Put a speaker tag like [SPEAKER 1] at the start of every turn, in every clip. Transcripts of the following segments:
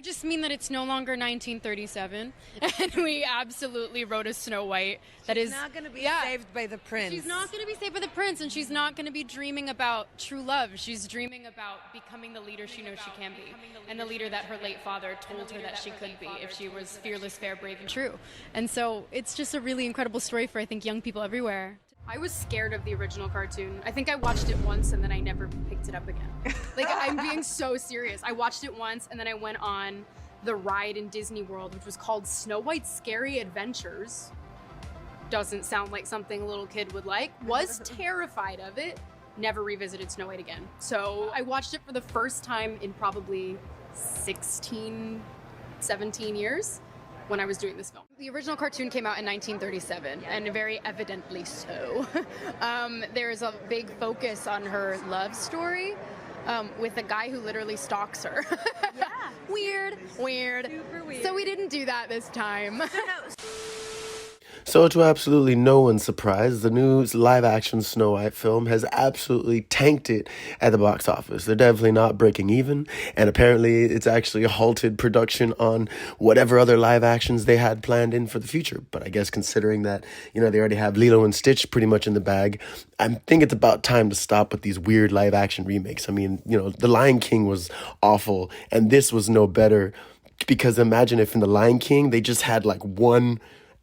[SPEAKER 1] just mean that it's no longer 1937, and we absolutely wrote a Snow White that is
[SPEAKER 2] not going to be saved by the prince.
[SPEAKER 1] She's not going to be saved by the prince, and she's not going to be dreaming about true love. She's dreaming about becoming the leader she knows she can be, and the leader that her late father told her that she could be if she was fearless, fair, brave, and true. And so it's just a really incredible story for, I think, young people everywhere. I was scared of the original cartoon. I think I watched it once and then I never picked it up again. Like, I'm being so serious. I watched it once and then I went on the ride in Disney World, which was called Snow White's Scary Adventures. Doesn't sound like something a little kid would like. Was terrified of it. Never revisited Snow White again. So I watched it for the first time in probably 16, 17 years. When I was doing this film. The original cartoon came out in 1937, and very evidently so. There is a big focus on her love story with a guy who literally stalks her. Yeah. Weird.
[SPEAKER 2] Super weird.
[SPEAKER 1] So we didn't do that this time.
[SPEAKER 3] So to absolutely no one's surprise, the new live-action Snow White film has absolutely tanked it at the box office. They're definitely not breaking even, and apparently it's actually halted production on whatever other live actions they had planned in for the future. But I guess considering that, they already have Lilo and Stitch pretty much in the bag, I think it's about time to stop with these weird live-action remakes. I mean, The Lion King was awful, and this was no better, because imagine if in The Lion King they just had like one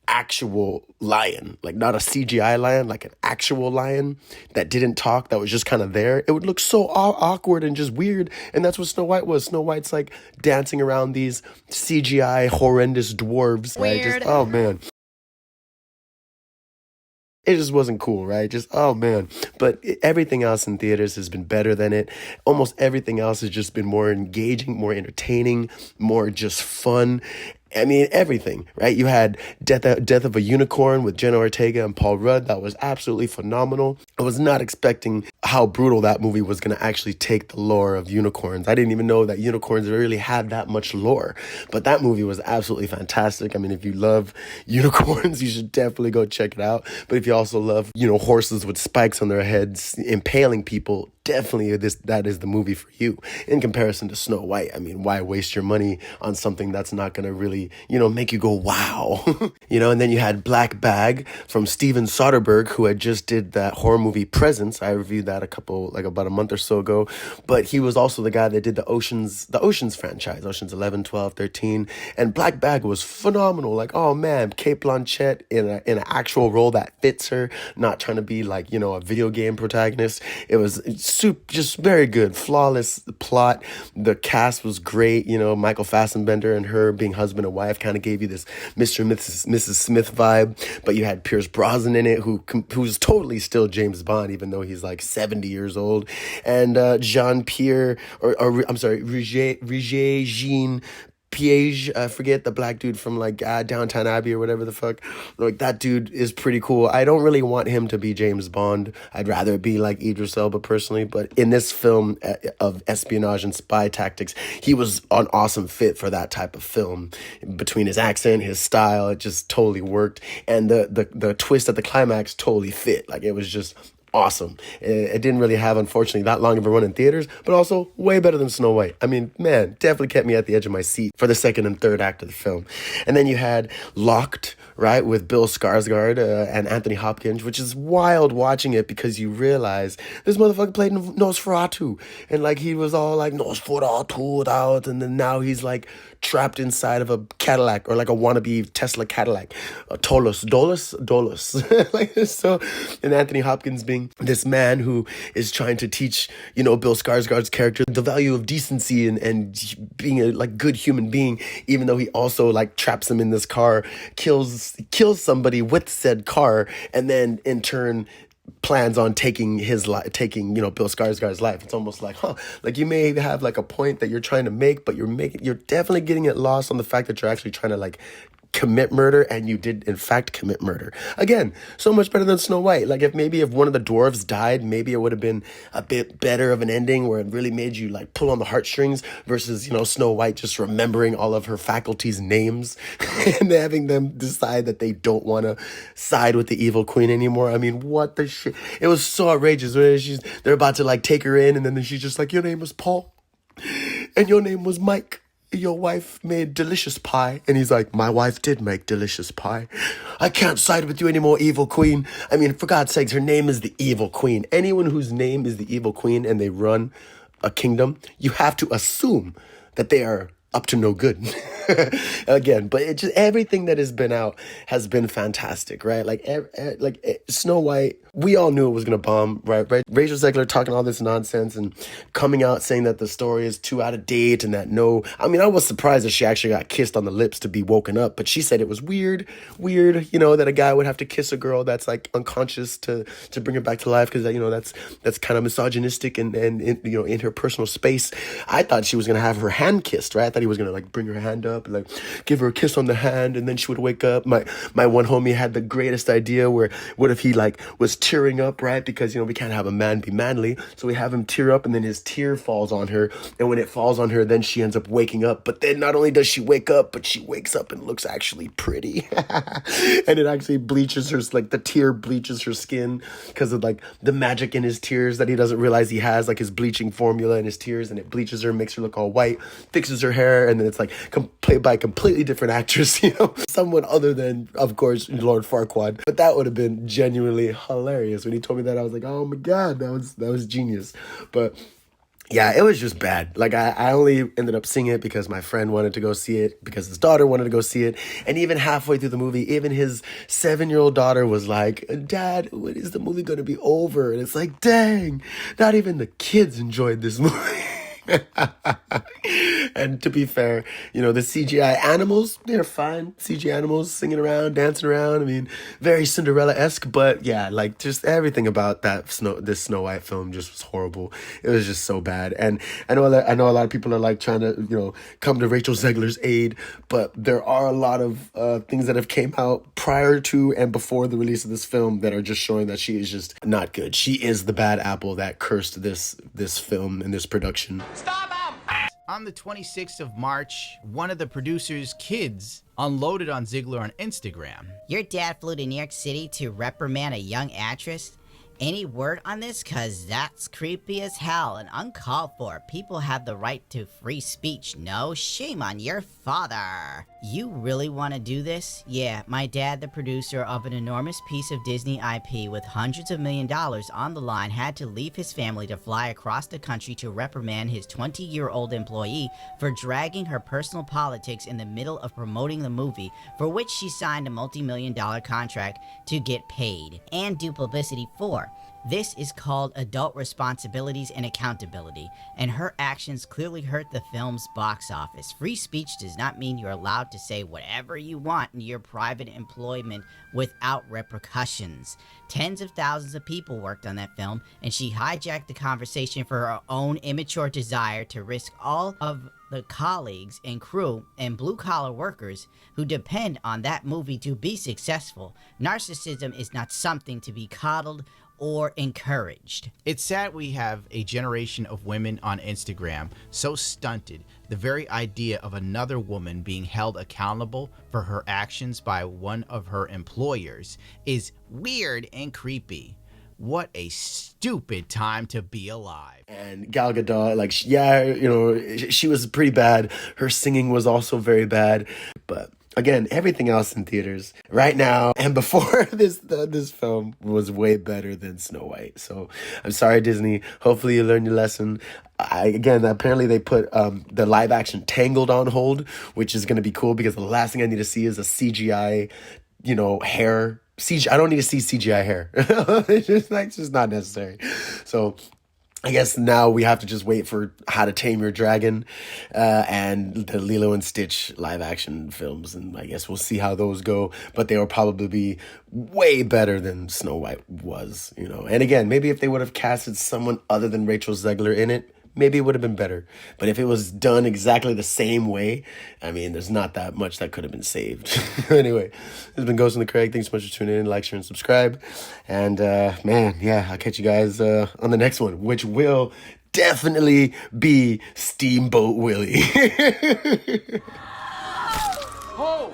[SPEAKER 3] actual lion, like not a CGI lion, like an actual lion that didn't talk, that was just kind of there. It would look so awkward and just weird. And that's what Snow White was. Snow White's like dancing around these CGI horrendous dwarves.
[SPEAKER 1] Weird.
[SPEAKER 3] Right? Oh man. It just wasn't cool, right? Just, oh man. But everything else in theaters has been better than it. Almost everything else has just been more engaging, more entertaining, more just fun. I mean, everything, right? You had Death of a Unicorn with Jenna Ortega and Paul Rudd. That was absolutely phenomenal. I was not expecting how brutal that movie was going to actually take the lore of unicorns. I didn't even know that unicorns really had that much lore. But that movie was absolutely fantastic. I mean, if you love unicorns, you should definitely go check it out. But if you also love, horses with spikes on their heads impaling people, definitely that is the movie for you. In comparison to Snow White, I mean, why waste your money on something that's not going to really, make you go, wow. And then you had Black Bag from Steven Soderbergh, who had just did that horror movie Presence. I reviewed that about a month or so ago. But he was also the guy that did the Oceans franchise, Oceans 11, 12, 13. And Black Bag was phenomenal. Like, oh man, Cate Blanchett in an actual role that fits her, not trying to be like, a video game protagonist. It was just very good, flawless plot. The cast was great. Michael Fassbender and her being husband and wife kind of gave you this Mr. and Mrs. Smith vibe. But you had Pierce Brosnan in it, who's totally still James Bond, even though he's like 70 years old. And Jean-Pierre, Regé-Jean Piège, I forget, the black dude from like Downton Abbey or whatever the fuck. Like, that dude is pretty cool. I don't really want him to be James Bond. I'd rather it be like Idris Elba personally. But in this film of espionage and spy tactics, he was an awesome fit for that type of film. Between his accent, his style, it just totally worked. And the twist at the climax totally fit. Like, it was just awesome. It didn't really have, unfortunately, that long of a run in theaters, but also way better than Snow White. I mean, man, definitely kept me at the edge of my seat for the second and third act of the film. And then you had Locked, right, with Bill Skarsgård and Anthony Hopkins, which is wild watching it because you realize this motherfucker played Nosferatu. And like, he was all like, Nosferatu out, and then now he's like trapped inside of a Cadillac, or like a wannabe Tesla Cadillac. Dolus. Like, so, and Anthony Hopkins being this man who is trying to teach, Bill Skarsgård's character the value of decency and being a like good human being, even though he also like traps him in this car, kills somebody with said car, and then in turn plans on taking Bill Skarsgård's life. It's almost like, like you may have like a point that you're trying to make, but you're definitely getting it lost on the fact that you're actually trying to like commit murder, and you did in fact commit murder. Again, so much better than Snow White. Like, if one of the dwarves died, maybe it would have been a bit better of an ending where it really made you like pull on the heartstrings, versus Snow White just remembering all of her faculty's names and having them decide that they don't want to side with the evil queen anymore. I mean, what the shit? It was so outrageous. They're about to like take her in, and then she's just like, your name was Paul and your name was Mike. your wife made delicious pie. And he's like, my wife did make delicious pie. I can't side with you anymore, evil queen. I mean, for God's sakes, her name is the evil queen. Anyone whose name is the evil queen and they run a kingdom, you have to assume that they are up to no good. Again, but it just, everything that has been out has been fantastic, right? Like Snow White, we all knew it was gonna bomb, right? Rachel Zegler talking all this nonsense and coming out saying that the story is too out of date and that I was surprised that she actually got kissed on the lips to be woken up, but she said it was weird, that a guy would have to kiss a girl that's like unconscious to bring her back to life, because that's kind of misogynistic and in her personal space. I thought she was gonna have her hand kissed, right? I thought he was gonna like bring her hand up and like give her a kiss on the hand, and then she would wake up. My one homie had the greatest idea where, what if he like was tearing up, right? Because we can't have a man be manly, so we have him tear up, and then his tear falls on her, and when it falls on her, then she ends up waking up. But then not only does she wake up, but she wakes up and looks actually pretty. And it actually bleaches her, like the tear bleaches her skin because of like the magic in his tears that he doesn't realize he has, like his bleaching formula in his tears, and it bleaches her, makes her look all white, fixes her hair, and then it's like played by a completely different actress, someone other than, of course, Lord Farquaad. But that would have been genuinely hilarious. When he told me that, I was like, oh my God, that was genius. But yeah, it was just bad. Like, I only ended up seeing it because my friend wanted to go see it, because his daughter wanted to go see it. And even halfway through the movie, even his 7-year-old daughter was like, Dad, when is the movie going to be over? And it's like, dang, not even the kids enjoyed this movie. And to be fair, the CGI animals, they're fine. CGI animals singing around, dancing around. I mean, very Cinderella-esque, but yeah, like just everything about this Snow White film just was horrible. It was just so bad. And I know a lot of people are like trying to, come to Rachel Zegler's aid, but there are a lot of things that have came out prior to and before the release of this film that are just showing that she is just not good. She is the bad apple that cursed this film and this production.
[SPEAKER 4] Stop him! On the 26th of March, one of the producer's kids unloaded on Zegler on Instagram.
[SPEAKER 5] Your dad flew to New York City to reprimand a young actress? Any word on this? Cause that's creepy as hell and uncalled for. People have the right to free speech. No shame on your father. You really want to do this? Yeah, my dad, the producer of an enormous piece of Disney IP with hundreds of $1 million on the line, had to leave his family to fly across the country to reprimand his 20-year-old employee for dragging her personal politics in the middle of promoting the movie, for which she signed a multi-million-dollar contract to get paid and do publicity for. This is called adult responsibilities and accountability, and her actions clearly hurt the film's box office. Free speech does not mean you're allowed to say whatever you want in your private employment without repercussions. Tens of thousands of people worked on that film, and she hijacked the conversation for her own immature desire to risk all of the colleagues and crew and blue-collar workers who depend on that movie to be successful. Narcissism is not something to be coddled or encouraged.
[SPEAKER 4] It's sad we have a generation of women on Instagram so stunted. The very idea of another woman being held accountable for her actions by one of her employers is weird and creepy. What a stupid time to be alive.
[SPEAKER 3] And Gal Gadot, like, she was pretty bad. Her singing was also very bad. But again, everything else in theaters right now and before this film was way better than Snow White. So I'm sorry, Disney. Hopefully you learned your lesson. Apparently they put the live action Tangled on hold, which is going to be cool because the last thing I need to see is a CGI, hair. I don't need to see CGI hair. It's just not necessary. So I guess now we have to just wait for How to Tame Your Dragon and the Lilo and Stitch live action films. And I guess we'll see how those go. But they will probably be way better than Snow White was, And again, maybe if they would have casted someone other than Rachel Zegler in it, maybe it would have been better. But if it was done exactly the same way, I mean, there's not that much that could have been saved. Anyway, this has been Ghost in the Craig. Thanks so much for tuning in. Like, share, and subscribe. And, I'll catch you guys on the next one, which will definitely be Steamboat Willie. Oh!